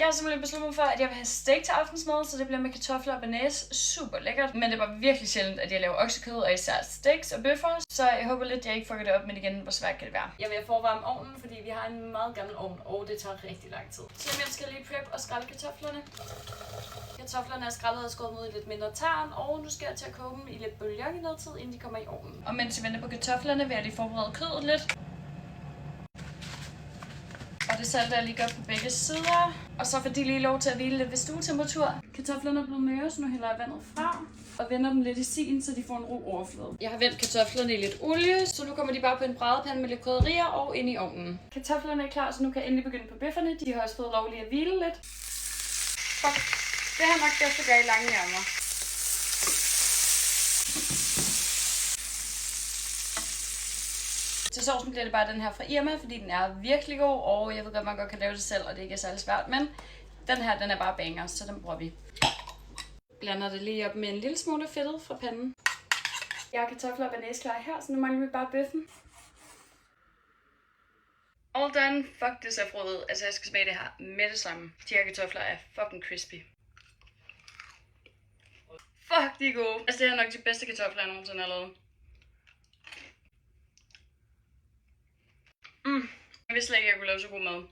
Jeg har simpelthen besluttet mig for, at jeg vil have steak til aftensmad, så det bliver med kartofler og bearnaise. Super lækkert, men det var virkelig sjældent, at jeg laver oksekød, og især steaks og bøffer, så jeg håber lidt, at jeg ikke fucker det op, men igen, hvor svært kan det være. Jeg vil forvarme ovnen, fordi vi har en meget gammel ovn, og det tager rigtig lang tid. Så jeg skal lige prep og skrælle kartoflerne. Kartoflerne er skrællet og skåret ud i lidt mindre tern, og nu skal jeg til at koge dem i lidt bouillon i noget tid, inden de kommer i ovnen. Og mens jeg venter på kartoflerne, vil jeg lige forberede kødet lidt. Og det salter jeg lige godt på begge sider. Og så får de lige lov til at hvile lidt ved stuetemperatur. Kartoflerne er blevet møre, så nu hælder jeg vandet fra. Og vender dem lidt i sin, så de får en ro overflade. Jeg har vendt kartoflerne i lidt olie, så nu kommer de bare på en bradepande med lidt krydderier og ind i ovnen. Kartoflerne er klar, så nu kan jeg endelig begynde på bøfferne. De har også fået lov lige at hvile lidt. Fuck. Det har nok bedst at gøre i lange ærmer. Til sovsen bliver det bare den her fra Irma, fordi den er virkelig god, og jeg ved godt, at man godt kan lave det selv, og det ikke er særlig svært, men den her, den er bare banger, så den bruger vi. Blander det lige op med en lille smule fedtet fra panden. Jeg har kartofler og bearnaise klar her, så nu mangler vi bare bøffen. All done. Fuck, det ser frøet ud. Altså, jeg skal smage det her med det samme. De her kartofler er fucking crispy. Fuck, de er gode. Altså, det er nok de bedste kartofler, jeg nogensinde har lavet. Jeg vidste slet ikke, at jeg kunne lave så god mad.